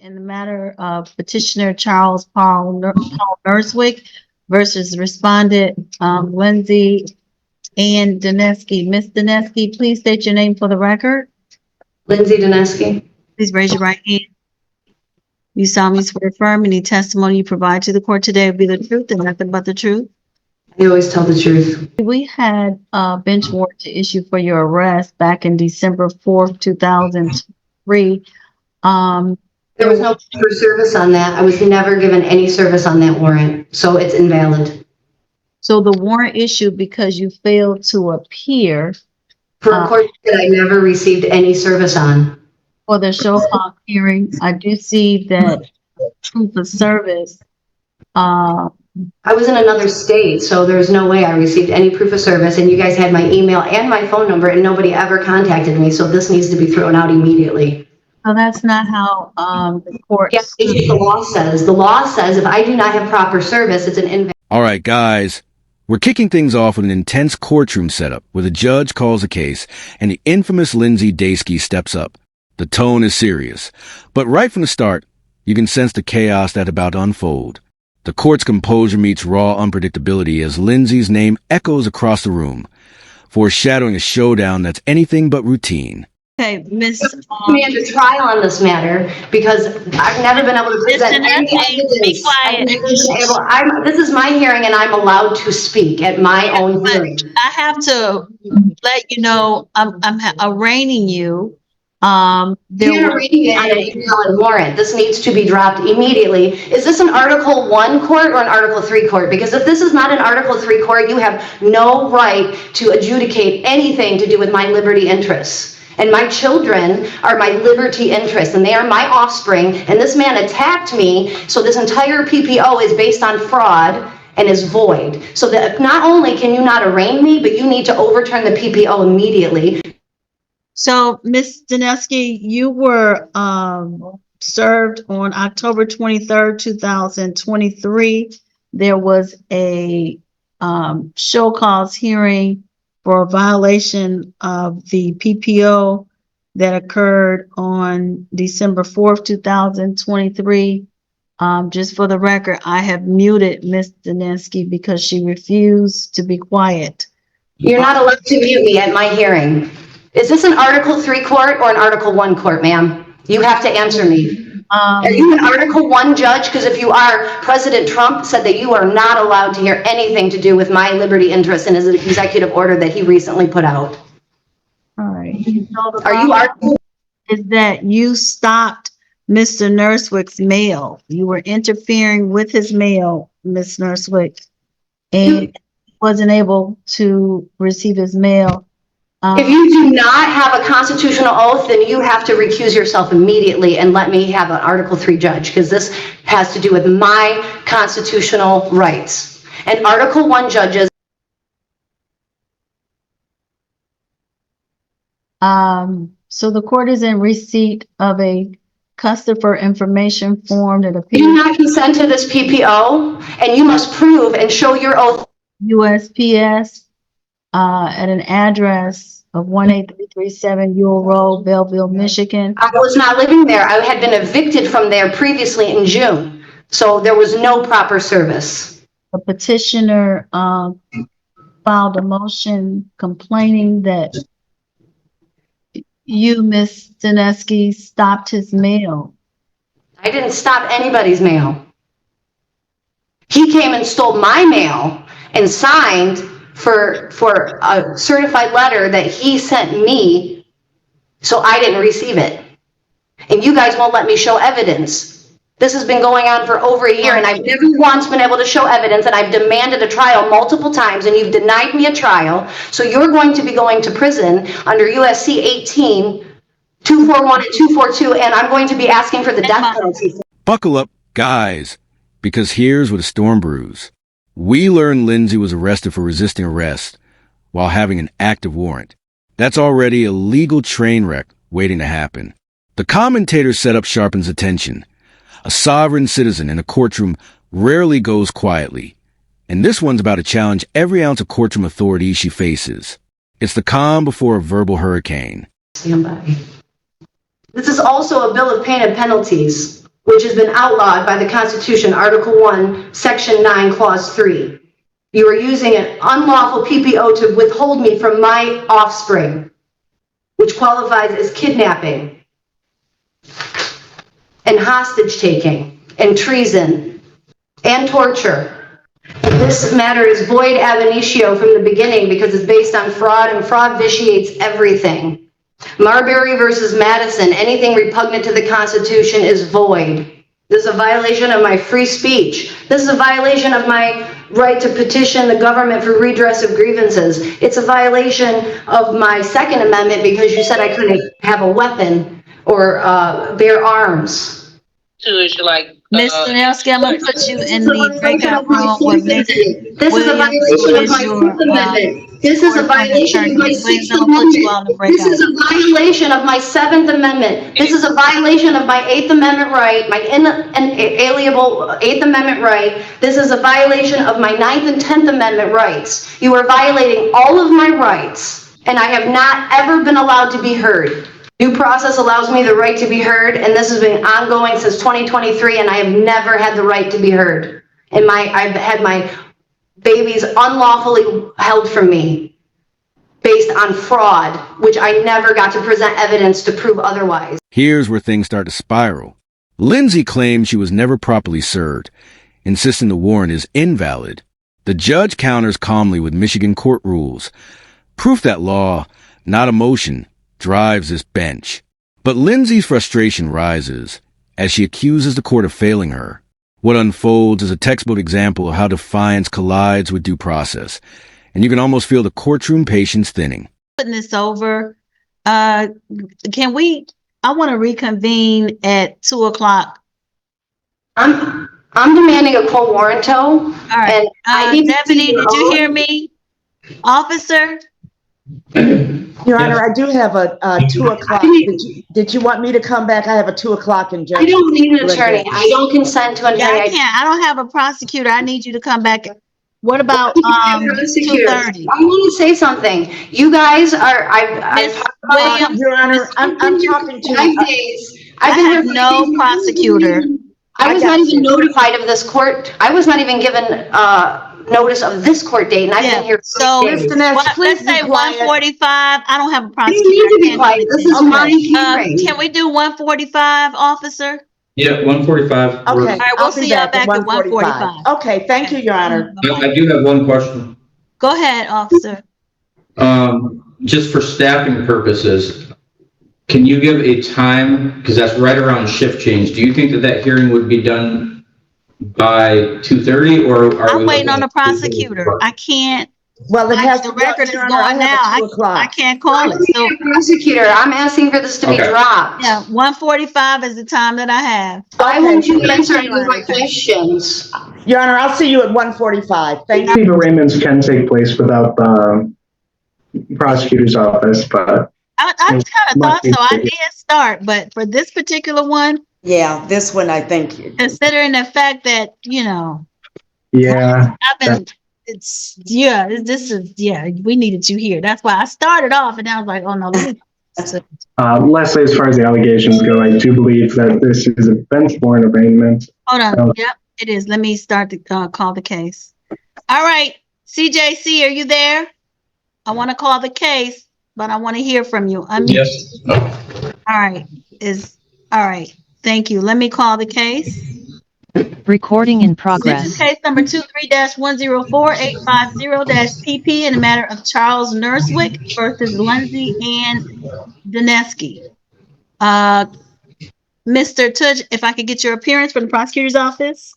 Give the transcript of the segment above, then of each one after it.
in the matter of petitioner Paul Nurswick versus respondent Lindsay Ann Dineski. Ms. Dineski, please state your name for the record. Lindsay Dineski. Please raise your right hand. You solemnly swear to affirm any testimony you provide to the court today will be the truth and nothing but the truth. I always tell the truth. We had a bench warrant to issue for your arrest back in December 4th, 2003. There was no proper service on that. I was never given any service on that warrant, so it's invalid. So the warrant issued because you failed to appear For a court that I never received any service on. for the show cause hearing. I do see that proof of service. I was in another state, so there's no way I received any proof of service, and you guys had my email and my phone number, and nobody ever contacted me, so this needs to be thrown out immediately. So that's not how the court. Yeah, because the law says. The law says if I do not have proper service, it's an invalid. All right, guys. We're kicking things off with an intense courtroom setup where the judge calls a case and the infamous Lindsay Dineski steps up. The tone is serious, but right from the start, you can sense the chaos that's about to unfold. The court's composure meets raw unpredictability as Lindsay's name echoes across the room, foreshadowing a showdown that's anything but routine. Okay, Miss. Me into trial on this matter because I've never been able to present any evidence. Be quiet. This is my hearing, and I'm allowed to speak at my own hearing. I have to let you know I'm arraigning you. You're reading it on an invalid warrant. This needs to be dropped immediately. Is this an Article 1 court or an Article 3 court? Because if this is not an Article 3 court, you have no right to adjudicate anything to do with my liberty interests. And my children are my liberty interests, and they are my offspring, and this man attacked me, so this entire PPO is based on fraud and is void. So that not only can you not arraign me, but you need to overturn the PPO immediately. So, Ms. Dineski, you were served on October 23rd, 2023. There was a show cause hearing for a violation of the PPO that occurred on December 4th, 2023. Just for the record, I have muted Ms. Dineski because she refused to be quiet. You're not allowed to mute me at my hearing. Is this an Article 3 court or an Article 1 court, ma'am? You have to answer me. Are you an Article 1 judge? Because if you are, President Trump said that you are not allowed to hear anything to do with my liberty interest in his executive order that he recently put out. All right. Are you Article? Is that you stopped Mr. Nurswick's mail? You were interfering with his mail, Ms. Nurswick, and wasn't able to receive his mail. If you do not have a constitutional oath, then you have to recuse yourself immediately and let me have an Article 3 judge, because this has to do with my constitutional rights. And Article 1 judges. So the court is in receipt of a custody for information form that appears. You do not consent to this PPO, and you must prove and show your oath. USPS at an address of 18337 Ewell Road, Belleville, Michigan. I was not living there. I had been evicted from there previously in June, so there was no proper service. The petitioner filed a motion complaining that you, Ms. Dineski, stopped his mail. I didn't stop anybody's mail. He came and stole my mail and signed for a certified letter that he sent me, so I didn't receive it. And you guys won't let me show evidence. This has been going on for over a year, and I've never once been able to show evidence, and I've demanded a trial multiple times, and you've denied me a trial. So you're going to be going to prison under USC 18, 241 and 242, and I'm going to be asking for the death penalty. Buckle up, guys, because here's where the storm brews. We learned Lindsay was arrested for resisting arrest while having an active warrant. That's already a legal train wreck waiting to happen. The commentator's setup sharpens attention. A sovereign citizen in a courtroom rarely goes quietly, and this one's about to challenge every ounce of courtroom authority she faces. It's the calm before a verbal hurricane. Stand by. This is also a bill of payment penalties. which has been outlawed by the Constitution, Article 1, Section 9, Clause 3. You are using an unlawful PPO to withhold me from my offspring, which qualifies as kidnapping and hostage taking and treason and torture. This matter is void ab initio from the beginning because it's based on fraud, and fraud vitiates everything. Marbury versus Madison, anything repugnant to the Constitution is void. This is a violation of my free speech. This is a violation of my right to petition the government for redress of grievances. It's a violation of my Second Amendment because you said I couldn't have a weapon or bear arms. Ms. Danelski, I'm gonna put you in the breakout room with Ms. This is a violation of my Fifth Amendment. This is a violation of my Sixth Amendment. This is a violation of my Seventh Amendment. This is a violation of my Eighth Amendment right, my inalienable Eighth Amendment right. This is a violation of my Ninth and Tenth Amendment rights. You are violating all of my rights, and I have not ever been allowed to be heard. Due process allows me the right to be heard, and this has been ongoing since 2023, and I have never had the right to be heard. And I've had my babies unlawfully held from me based on fraud, which I never got to present evidence to prove otherwise. Here's where things start to spiral. Lindsay claims she was never properly served, insisting the warrant is invalid. The judge counters calmly with Michigan court rules, proof that law, not emotion, drives this bench. But Lindsay's frustration rises as she accuses the court of failing her. What unfolds is a textbook example of how defiance collides with due process, and you can almost feel the courtroom patience thinning. Putting this over, I want to reconvene at 2:00. I'm demanding a quo warranto. All right. And I need Deputy, did you hear me? Officer? Your Honor, I do have a 2:00. Did you want me to come back? I have a 2:00 in judgment. I don't need an attorney. I don't consent to an Yeah, attorney. I can't. I don't have a prosecutor. I need you to come back. What about 2:30? I want to say something. You guys are. Miss Williams, Your Honor, I'm talking to 5 days. I I've been have here no prosecutor. I was not even notified of this court. I was not even given notice of this court date, and I've been here. So Mr. Ness, please let's say be quiet. 1:45. I don't have a You prosecutor. need to be quiet. This is my hearing. Can we do 1:45, officer? Yeah, 1:45. Okay, All right, we'll I'll be see y'all back at back at 1:45. 1:45. Okay, thank you, Your Honor. I do have one question. Go ahead, officer. Just for staffing purposes, can you give a time, because that's right around shift change, do you think that hearing would be done by 2:30, or are I'm we waiting looking on the at prosecutor. I can't. Well, it has The to record is Your going Honor, I now. have a 2:00. I can't call it. So Prosecutor, I'm asking for this to be Okay. dropped. yeah, 1:45 is the time that I have. Why Okay. won't you answer any of my questions? Your Honor, I'll see you at 1:45. Thank you. Arraignments can take place without the prosecutor's office, but I kind of thought so. I Must be- did start, but for this particular one, Yeah, this one, I think. considering the fact that, yeah, I've been, we needed you here. That's why I started off and I was like, oh no, let me. Leslie, as far as the allegations go, I do believe that this is a bench-borne arraignment. Hold on. Oh. Yep, it is. Let me start to call the case. All right, CJC, are you there? I want to call the case, but I want to hear from you. Yes. All right. All right. Thank you. Let me call the case. Recording in This progress. is case number 23-104850-PP in the matter of Charles Nurswick versus Lindsay Ann Dineski. Mr. Tudge, if I could get your appearance for the prosecutor's office.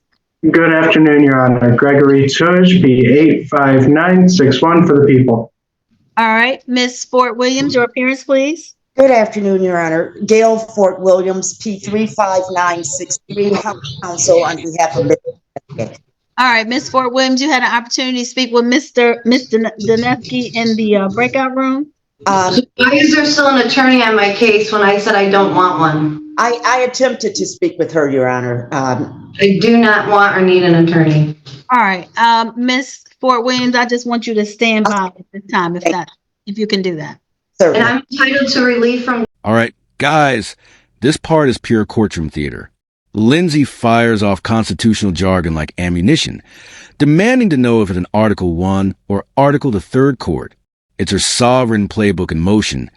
Good afternoon, Your Honor. Gregory Tudge, B85961 for the people. All right. Ms. Fort Williams, your appearance, please. Good afternoon, Your Honor. Gail Fort Williams, P35963, House Counsel on behalf of All right, Ms. Fort Williams, you had an opportunity to speak with Mr. Dineski in the breakout room. Why is there still an attorney on my case when I said I don't want one? I attempted to speak with her, Your Honor. I do not want or need an attorney. All right, Ms. Fort Williams, I just want you to stand by at this time, if you can do that. Certainly. And I'm entitled to relief from. All right, guys, this part is pure courtroom theater. Lindsay fires off constitutional jargon like ammunition, demanding to know if it's an Article 1 or Article the Third Court. It's her sovereign playbook in motion,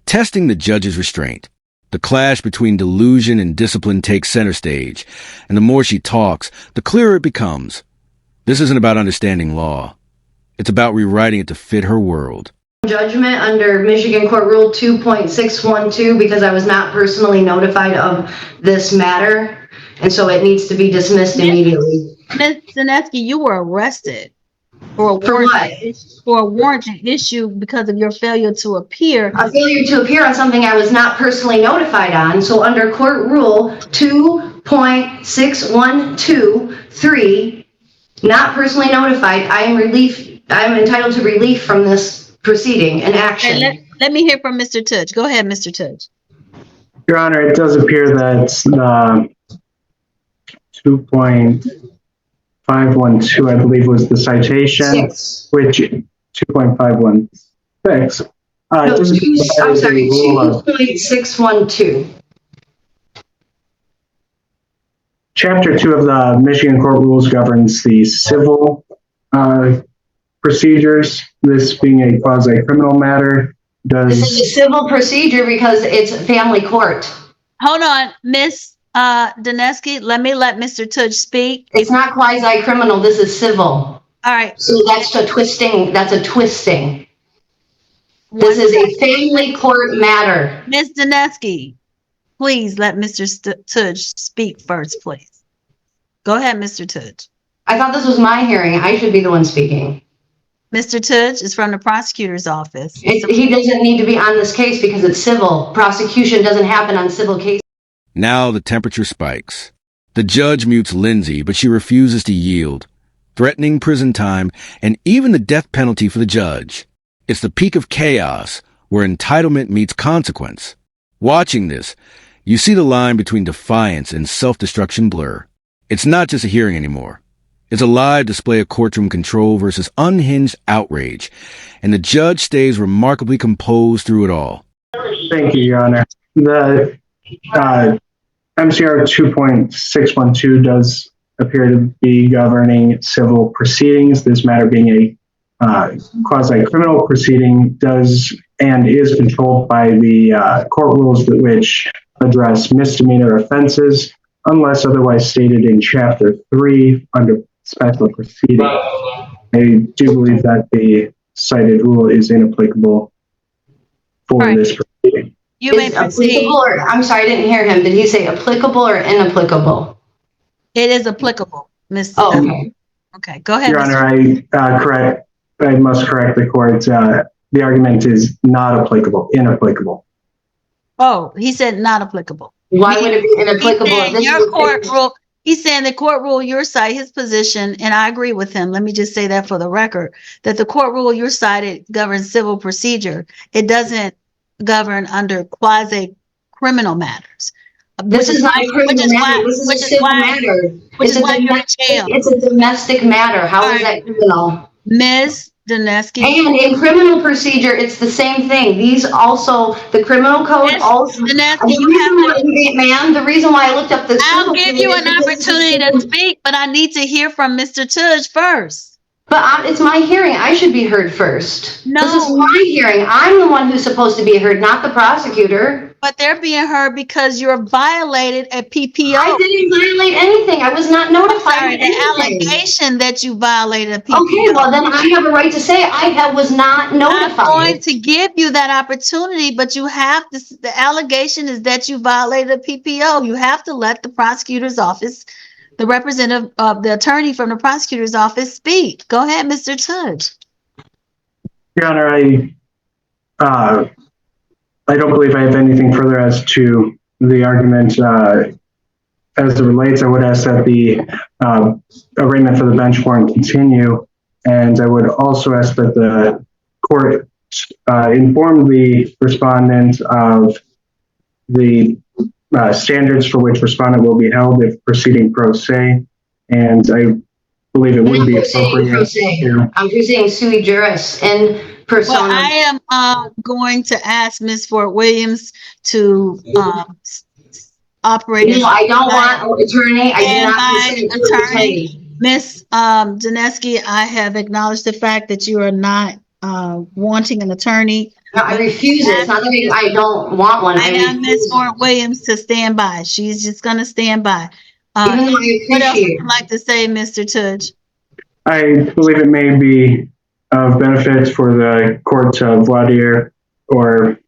testing the judge's restraint. The clash between delusion and discipline takes center stage, and the more she talks, the clearer it becomes. This isn't about understanding law. It's about rewriting it to fit her world. Judgment under Michigan Court Rule 2.612 because I was not personally notified of this matter, and so it needs to be dismissed immediately. Ms. Zaneski, you were arrested for a For what? warrant issue because of your failure to appear. A failure to appear on something I was not personally notified on. So under Court Rule 2.6123, not personally notified, I am entitled to relief from this proceeding and action. Okay, let me hear from Mr. Tudge. Go ahead, Mr. Tudge. Your Honor, it does appear that 2.512, I believe, was the citation, which 2.516. I'm sorry, 2.612. Chapter 2 of the Michigan Court Rules governs the civil procedures. This being a quasi-criminal matter, This is a civil procedure because it's family court. Hold on, Ms. Daneski, let Mr. Tudge speak. It's not quasi-criminal, this is civil. All right. So that's a twisting. This is a family court matter. Ms. Daneski, please let Mr. Tudge speak first, please. Go ahead, Mr. Tudge. I thought this was my hearing. I should be the one speaking. Mr. Tudge is from the prosecutor's office. He doesn't need to be on this case because it's civil. Prosecution doesn't happen on civil cases. Now the temperature spikes. The judge mutes Lindsay, but she refuses to yield, threatening prison time and even the death penalty for the judge. It's the peak of chaos where entitlement meets consequence. Watching this, you see the line between defiance and self-destruction blur. It's not just a hearing anymore. It's a live display of courtroom control versus unhinged outrage, and the judge stays remarkably composed through it all. Thank you, Your Honor. The MCR 2.612 does appear to be governing civil proceedings. This matter being a quasi-criminal proceeding does and is controlled by the court rules which address misdemeanor offenses, unless otherwise stated in Chapter 3 under special proceeding. I do believe that the cited rule is inapplicable for this proceeding. You may proceed. I'm sorry, I didn't hear him. Did he say applicable or inapplicable? It is applicable, Ms. Oh, okay. Okay, go ahead. Your Honor, I must correct the court. The argument is not applicable, inapplicable. Oh, he said not applicable. Why would it be inapplicable? He's saying the court rule your side, his position, and I agree with him. Let me just say that for the record, that the court rule your side, it governs civil procedure. It doesn't govern under quasi-criminal matters. This is not a criminal matter. This is a civil matter. It's a domestic matter. How is that criminal? Ms. Daneski. And in criminal procedure, it's the same thing. These also, the criminal code also. Daneski, the reason why I looked up the. I'll give you an opportunity to speak, but I need to hear from Mr. Tudge first. But it's my hearing. I should be heard first. No. This is my hearing. I'm the one who's supposed to be heard, not the prosecutor. But they're being heard because you're violated a PPO. I didn't violate anything. I was not notified. The allegation that you violated a PPO. Okay, well then I have a right to say I was not notified. I'm going to give you that opportunity, but you have to. The allegation is that you violated a PPO. You have to let the prosecutor's office, the representative of the attorney from the prosecutor's office, speak. Go ahead, Mr. Tudge. Your Honor, I don't believe I have anything further as to the argument as it relates. I would ask that the arraignment for the bench warrant continue, and I would also ask that the court inform the respondent of the standards for which respondent will be held if proceeding pro se, and I believe it would be appropriate. I'm proceeding sui juris and persona. Well, I am going to ask Ms. Fort Williams to operating. No, I don't want an attorney. I do not Standby consent to an attorney. Miss Janeski, I have acknowledged the fact that you are not wanting an attorney. No, I refuse it. It's not that I don't want one. I have Miss refuse Fort Williams to stand by. She's just going to stand by. Even though I What else would appreciate you like to say, Mr. Tudge? I believe it may be of benefit for the court to voir dire or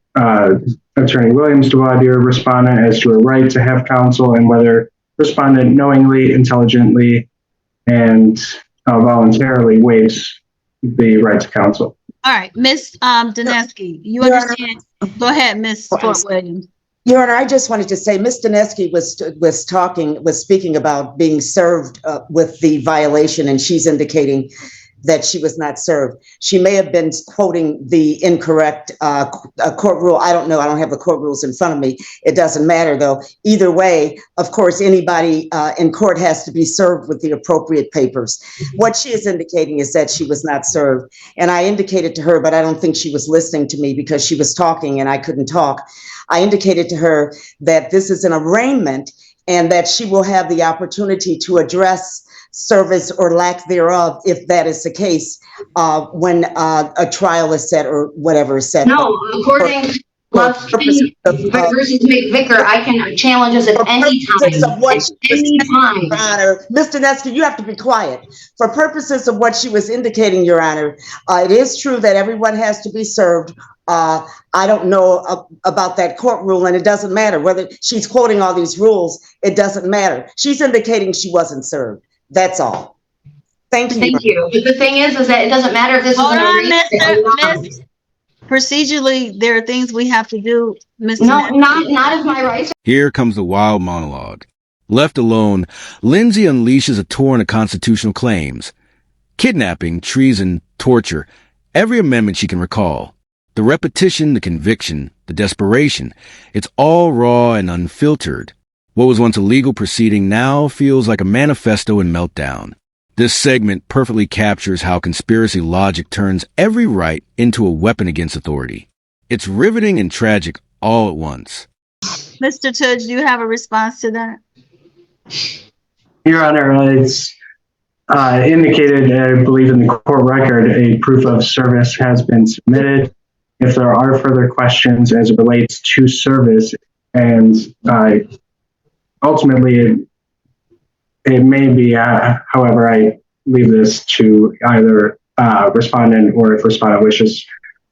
Attorney Williams to voir dire respondent as to a right to have counsel and whether respondent knowingly, intelligently, and voluntarily waives the right to counsel. All right, Miss Dineski, you understand? Go ahead, Miss Fort Williams. Your Honor, I just wanted to say, Ms. Dineski was speaking about being served with the violation, and she's indicating that she was not served. She may have been quoting the incorrect court rule. I don't know. I don't have the court rules in front of me. It doesn't matter, though. Either way, of course, anybody in court has to be served with the appropriate papers. What she is indicating is that she was not served. And I indicated to her, but I don't think she was listening to me because she was talking and I couldn't talk. I indicated to her that this is an arraignment and that she will have the opportunity to address service or lack thereof, if that is the case, when a trial is set or whatever is set. No, according to versus McVicker, I can challenge us at any time. Your Honor, Ms. Dineski, you have to be quiet. For purposes of what she was indicating, Your Honor, it is true that everyone has to be served. I don't know about that court rule, and it doesn't matter whether she's quoting all these rules. It doesn't matter. She's indicating she wasn't served. That's all. Thank you. Thank you. But the thing is that it doesn't matter if this is an Miss. Procedurally, there are things we have to do, Mr. No, not if my rights. Here comes the wild monologue. Left alone, Lindsay unleashes a torrent of constitutional claims. Kidnapping, treason, torture, every amendment she can recall. The repetition, the conviction, the desperation. It's all raw and unfiltered. What was once a legal proceeding now feels like a manifesto and meltdown. This segment perfectly captures how conspiracy logic turns every right into a weapon against authority. It's riveting and tragic all at once. Mr. Tudge, do you have a response to that? Your Honor, it's indicated, I believe in the court record, a proof of service has been submitted. If there are further questions as it relates to service, and ultimately it may be, however, I leave this to either respondent or if respondent wishes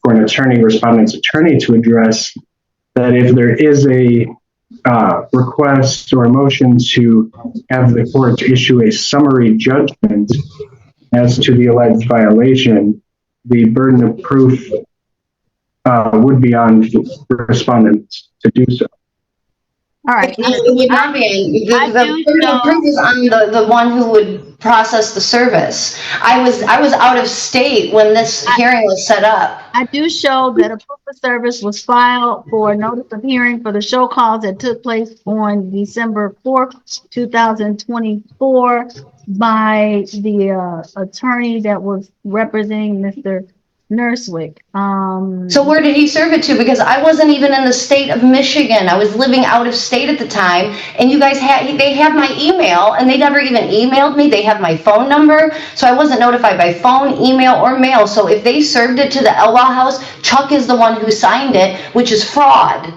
for an attorney, respondent's attorney to address that if there is a request or a motion to have the court issue a summary judgment as to the alleged violation, the burden of proof would be on the respondent to do so. All right. It would not be. The burden of proof is on the one who would process the service. I was out of state when this hearing was set up. I do show that a proof of service was filed for notice of hearing for the show cause that took place on December 4th, 2024 by the attorney that was representing Mr. Nurswick. So where did he serve it to? Because I wasn't even in the state of Michigan. I was living out of state at the time, and you guys they have my email, and they never even emailed me. They have my phone number, so I wasn't notified by phone, email, or mail. So if they served it to the Elwha house, Chuck is the one who signed it, which is fraud.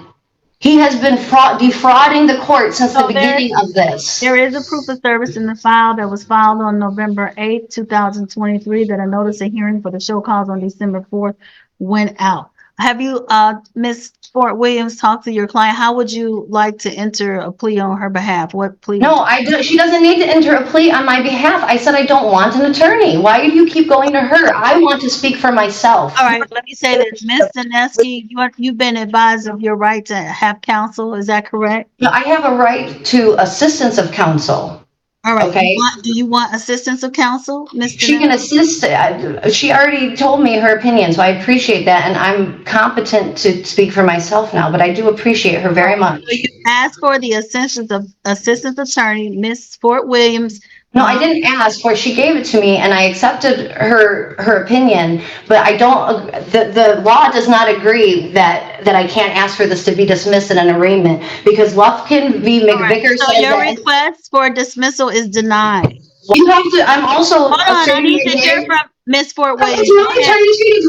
He has been defrauding the court since the beginning of this. There is a proof of service in the file that was filed on November 8th, 2023, that a notice of hearing for the show cause on December 4th went out. Have you, Ms. Fort Williams, talked to your client? How would you like to enter a plea on her behalf? What plea? No, she doesn't need to enter a plea on my behalf. I said I don't want an attorney. Why do you keep going to her? I want to speak for myself. All right, let me say this. Ms. Dineski, you've been advised of your right to have counsel. Is that correct? No, I have a right to assistance of counsel. All right. Okay. Do you want assistance of counsel, Ms. Dineski? She can assist. She already told me her opinion, so I appreciate that, and I'm competent to speak for myself now, but I do appreciate her very much. So you ask for the assistance attorney, Ms. Fort Williams, No, I didn't ask for it. She gave it to me and I accepted her opinion, but I don't, the law does not agree that I can't ask for this to be dismissed in an arraignment because Lufkin v. McVicker So says your that request for dismissal is denied. you have to, I'm also Hold on, I need to hear from Ms. Fort Williams. Go It's ahead. my turn to speak.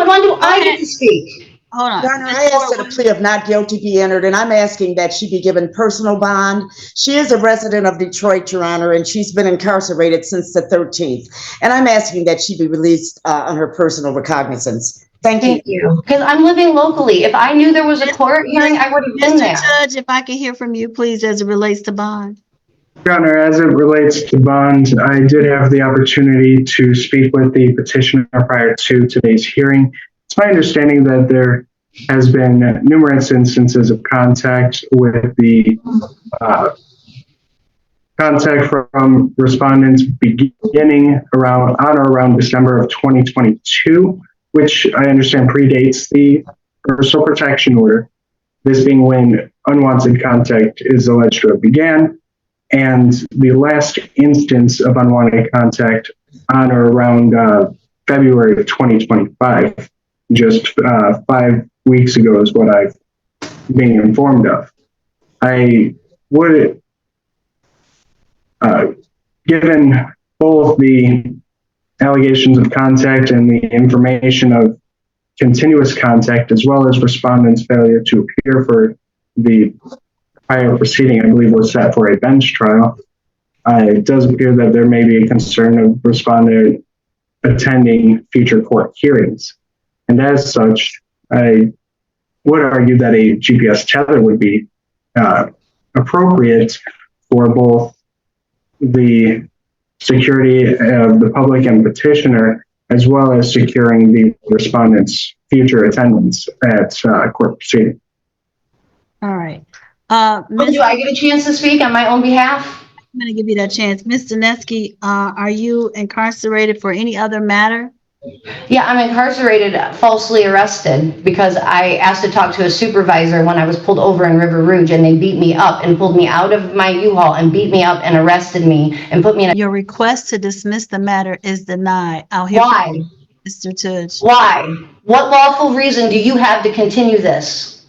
When do I ahead. get to speak? Hold on. Your Honor, Ms. I Fort asked that a Williams. plea of not guilty be entered, and I'm asking that she be given personal bond. She is a resident of Detroit, Your Honor, and she's been incarcerated since the 13th. And I'm asking that she be released on her personal recognizance. Thank you. Thank you. Because I'm living locally. If I knew there was a court hearing, I would have been Mr. there. Judge, if I can hear from you, please, as it relates to bond. Your Honor, as it relates to bond, I did have the opportunity to speak with the petitioner prior to today's hearing. It's my understanding that there has been numerous instances of contact with the contact from respondents beginning on or around December of 2022, which I understand predates the personal protection order. This being when unwanted contact is alleged to have began. And the last instance of unwanted contact on or around February of 2025, just 5 weeks ago is what I've been informed of. I would, given both the allegations of contact and the information of continuous contact, as well as respondents' failure to appear for the prior proceeding, I believe was set for a bench trial, it does appear that there may be a concern of respondent attending future court hearings. And as such, I would argue that a GPS tether would be appropriate for both the security of the public and petitioner, as well as securing the respondent's future attendance at court proceeding. All right. Do I get a chance to speak on my own behalf? I'm going to give you that chance. Ms. Dineski, are you incarcerated for any other matter? Yeah, I'm incarcerated, falsely arrested, because I asked to talk to a supervisor when I was pulled over in River Rouge, and they beat me up and pulled me out of my U-Haul and beat me up and arrested me and put me in a... Your request to dismiss the matter is denied. I'll hear Why? from Mr. Tudge. Why? What lawful reason do you have to continue this?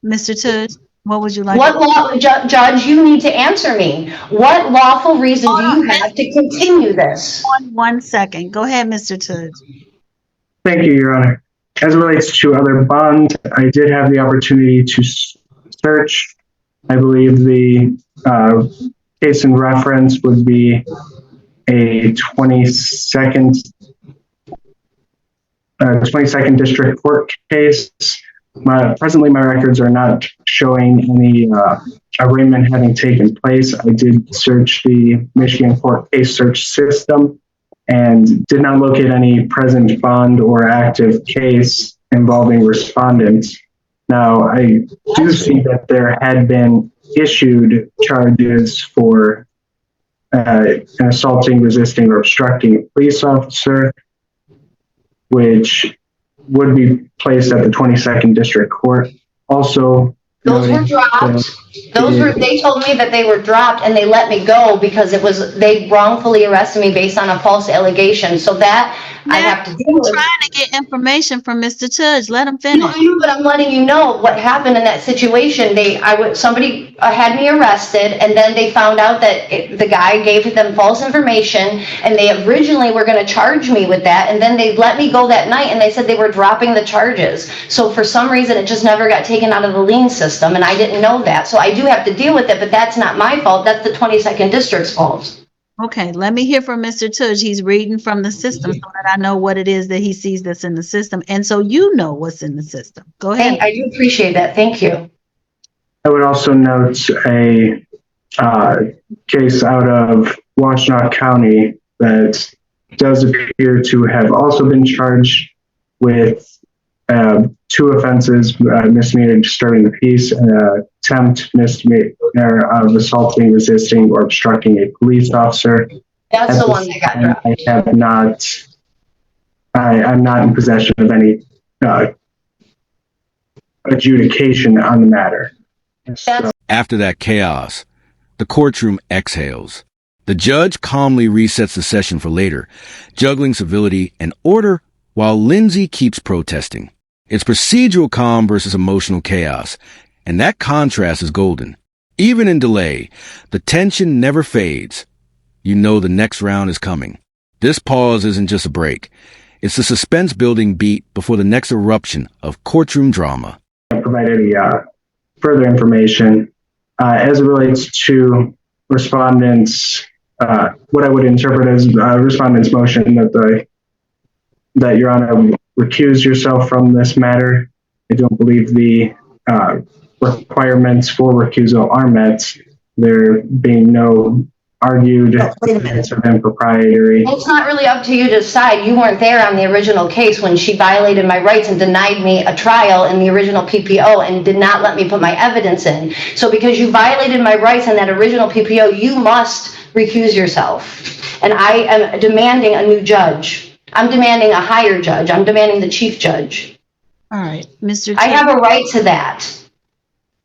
Mr. Tudge, what would you like? What law, Judge, you need to answer me. What lawful reason do you have to continue this? 1 second. Go ahead, Mr. Tudge. Thank you, Your Honor. As it relates to other bonds, I did have the opportunity to search. I believe the case in reference would be a 22nd District Court case. Presently, my records are not showing any arraignment having taken place. I did search the Michigan Court Case Search System and did not locate any present bond or active case involving respondents. Now, I do see that there had been issued charges for assaulting, resisting, or obstructing a police officer, which would be placed at the 22nd District Court. Also, those were dropped. They told me that they were dropped and they let me go because they wrongfully arrested me based on a false allegation. So that I have to deal with. I'm trying to get information from Mr. Tudge. Let him finish. No, I know, but I'm letting you know what happened in that situation. Somebody had me arrested, and then they found out that the guy gave them false information, and they originally were going to charge me with that, and then they let me go that night, and they said they were dropping the charges. So for some reason, it just never got taken out of the lien system, and I didn't know that. So I do have to deal with it, but that's not my fault. That's the 22nd District's fault. Okay, let me hear from Mr. Tudge. He's reading from the system so that I know what it is that he sees that's in the system. And so you know what's in the system. Go ahead. I do appreciate that. Thank you. I would also note a case out of Washtenaw County that does appear to have also been charged with 2 offenses, misdemeanor disturbing the peace and attempt misdemeanor of assaulting, resisting, or obstructing a police officer. That's the one that got dropped. I'm not in possession of any adjudication on the matter. After that chaos, the courtroom exhales. The The judge calmly resets the session for later, juggling civility and order while Lindsay keeps protesting. It's procedural calm versus emotional chaos, and that contrast is golden. Even in delay, the tension never fades. You know the next round is coming. This pause isn't just a break. It's the suspense-building beat before the next eruption of courtroom drama. Provide any further information as it relates to respondents, what I would interpret as respondent's motion that Your Honor recuse yourself from this matter. I don't believe the requirements for recusal are met. There being no argued evidence of impropriety. It's not really up to you to decide. You weren't there on the original case when she violated my rights and denied me a trial in the original PPO and did not let me put my evidence in. So because you violated my rights in that original PPO, you must recuse yourself. And I am demanding a new judge. I'm demanding a higher judge. I'm demanding the chief judge. All right, Mr. I have a right to that.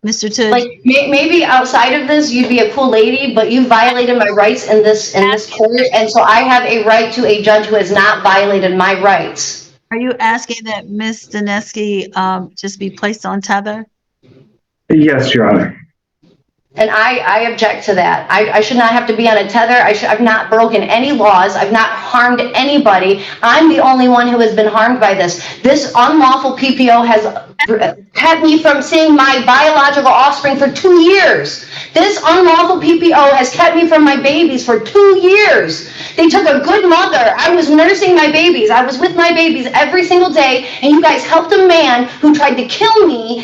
Mr. Tudge. Like maybe outside of this, you'd be a cool lady, but you violated my rights in this court, and so I have a right to a judge who has not violated my rights. Are you asking that Ms. Dineski just be placed on tether? Yes, Your Honor. And I object to that. I should not have to be on a tether. I've not broken any laws. I've not harmed anybody. I'm the only one who has been harmed by this. This unlawful PPO has kept me from seeing my biological offspring for 2 years. This unlawful PPO has kept me from my babies for 2 years. They took a good mother. I was nursing my babies. I was with my babies every single day, and you guys helped a man who tried to kill me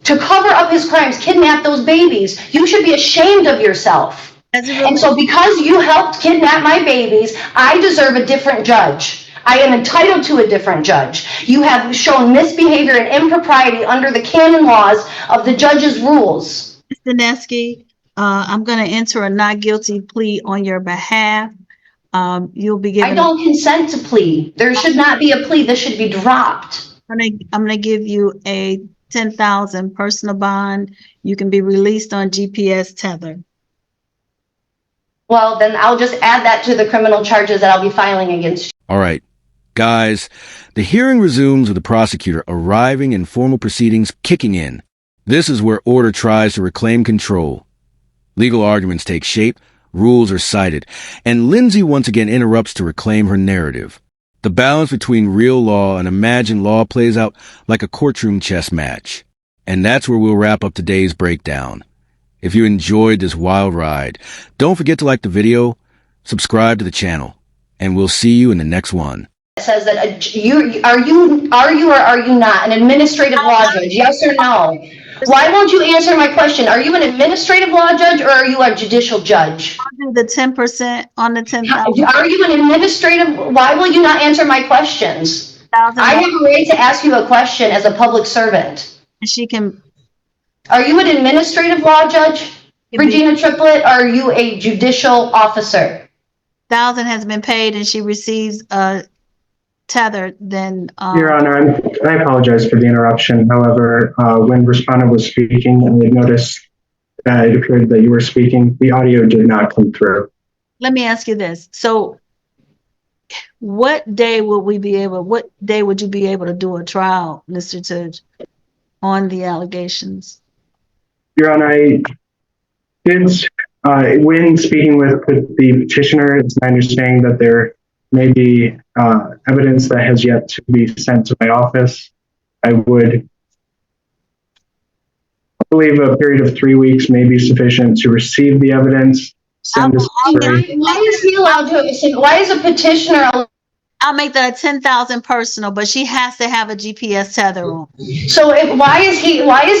to cover up his crimes, kidnap those babies. You should be ashamed of yourself. And so because you helped kidnap my babies, I deserve a different judge. I am entitled to a different judge. You have shown misbehavior and impropriety under the canon laws of the judge's rules. Ms. Dineski, I'm going to enter a not guilty plea on your behalf. You'll be given. I don't consent to plea. There should not be a plea. This should be dropped. I'm going to give you a $10,000 personal bond. You can be released on GPS tether. Well, then I'll just add that to the criminal charges that I'll be filing against you. All right, guys, the hearing resumes with the prosecutor arriving and formal proceedings kicking in. This is where order tries to reclaim control. Legal arguments take shape, rules are cited, and Lindsay once again interrupts to reclaim her narrative. The balance between real law and imagined law plays out like a courtroom chess match. And that's where we'll wrap up today's breakdown. If you enjoyed this wild ride, don't forget to like the video, subscribe to the channel, and we'll see you in the next one. It says that are you or are you not an administrative law judge? Yes or no? Why won't you answer my question? Are you an administrative law judge or are you a judicial judge? I'll do the 10% on the 10,000. Are you an administrative? Why will you not answer my questions? I have a right to ask you a question as a public servant. She can. Are you an administrative law judge, Regina Triplett, or are you a judicial officer? $1,000 has been paid and she receives a tether, then Your Honor, I apologize for the interruption. However, when respondent was speaking, and we noticed that it appeared that you were speaking, the audio did not come through. Let me ask you this. So what day would you be able to do a trial, Mr. Tudge, on the allegations? Your Honor, I did, when speaking with the petitioner, it's my understanding that there may be evidence that has yet to be sent to my office. I would believe a period of 3 weeks may be sufficient to receive the evidence. Why is he allowed to? Why is a petitioner? I'll make that a 10,000 personal, but she has to have a GPS tether on. So why is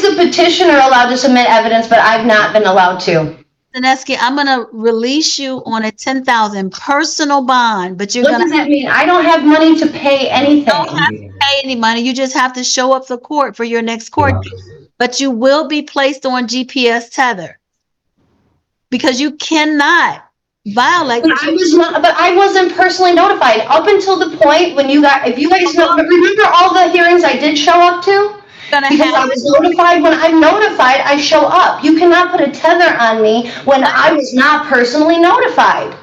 the petitioner allowed to submit evidence, but I've not been allowed to? Dineski, I'm going to release you on a 10,000 personal bond, but What does that mean? I don't have money to pay anything. You don't have to pay any money. You just have to show up for court for your next court date. But you will be placed on GPS tether because you cannot violate. But I wasn't personally notified up until the point when if you guys know, remember all the hearings I did show up to? gonna Because I have, was notified. When I'm notified, I show up. You cannot put a tether on me when I was not personally notified.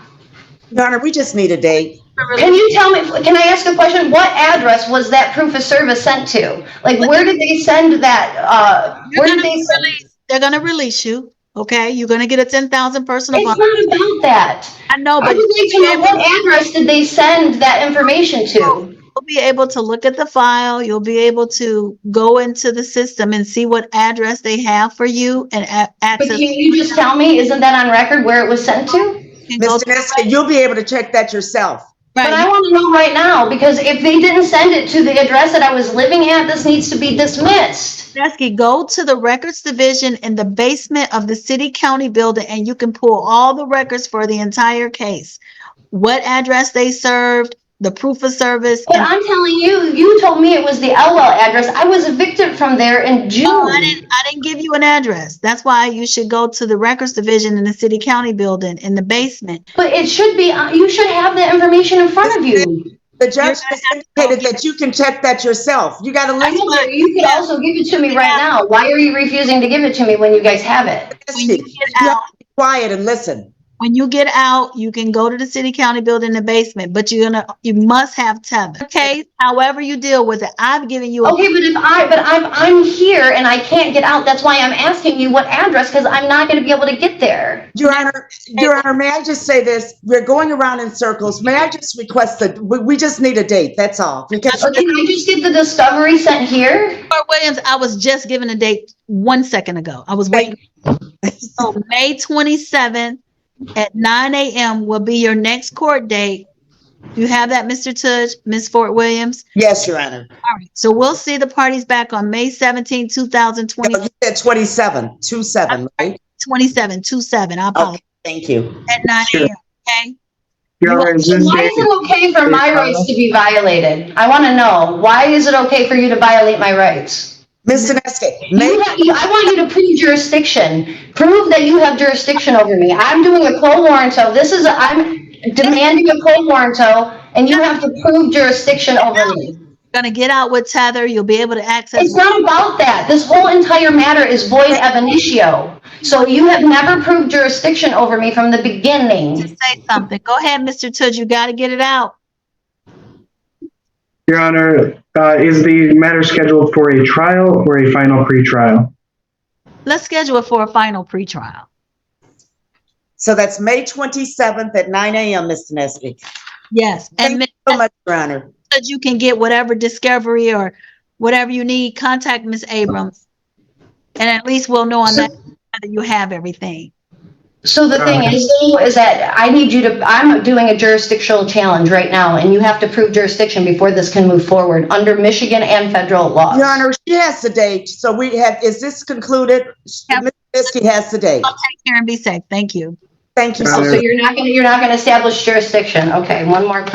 Your Honor, we just need a date. Can you tell me, can I ask a question? What address was that proof of service sent to? Like, where did they send that, where did they send? they're gonna release you, okay? You're gonna get a 10,000 personal It's bond. not about that. I know, I but would like to know what address did they send that information to? you'll be able to look at the file, you'll be able to go into the system and see what address they have for you and But access. can you just tell me, isn't that on record where it was sent to? You can go Mr. Nesky, you'll be able to check that yourself. But I right, want to know right now, because if they didn't send it to the address that I was living at, this needs to be dismissed. Nesky, go to the records division in the basement of the city county building and you can pull all the records for the entire case. What address they served, the proof of service. But I'm telling you, you told me it was the Elwell address. I was evicted from there in June. I didn't give you an address. That's why you should go to the records division in the city county building in the basement. But it should be, you should have that information in front of you. The judge has indicated that you can check that yourself. You got to I know, listen. but you could also give it to me right now. Why are you refusing to give it to me when you guys have it? When you get You have out, to be quiet and listen. when you get out, you can go to the city county building in the basement, but you must have tether. Okay, however you deal with it. I've given you a Okay, but I'm here and I can't get out. That's why I'm asking you what address, because I'm not going to be able to get there. Your Honor, may I just say this? We're going around in circles. May I just request that we just need a date, that's all. Because Or can I just get the discovery sent here? Fort Williams, I was just given a date 1 second ago. I was waiting. So May 27th at 9 a.m. will be your next court date. You have that, Mr. Tudge, Ms. Fort Williams? yes, Your Honor. All right. So we'll see the parties back on May 17, 2020. No, you said 27, 27, right? 27. I apologize. Okay, thank you. At 9 a.m. Okay. Your Honor, is this Why is it okay for my rights to be violated? I want to know. Why is it okay for you to violate my rights? Mr. Nesky, I want you to prove jurisdiction. Prove that you have jurisdiction over me. I'm doing a quo warranto. I'm demanding a quo warranto, and you have to prove jurisdiction over me. Gonna get out with tether. You'll be able to access. It's not about that. This whole entire matter is void ab initio. So you have never proved jurisdiction over me from the beginning. To say something. Go ahead, Mr. Tudge. You got to get it out. Your Honor, is the matter scheduled for a trial or a final pretrial? Let's schedule it for a final pretrial. so that's May 27th at 9 a.m., Mr. Nesky. Yes, Thank and you so much, Your Honor. Tudge, you can get whatever discovery or whatever you need. Contact Ms. Abrams, and at least we'll know on that you have everything. So the thing is that I'm doing a jurisdictional challenge right now, and you have to prove jurisdiction before this can move forward under Michigan and federal laws. Your Honor, she has the date. So is this concluded? Yep. Mr. Nesky has the date. I'll take care and be safe. Thank you. Thank you so Oh, much. so you're not going to establish jurisdiction. Okay, one more crime.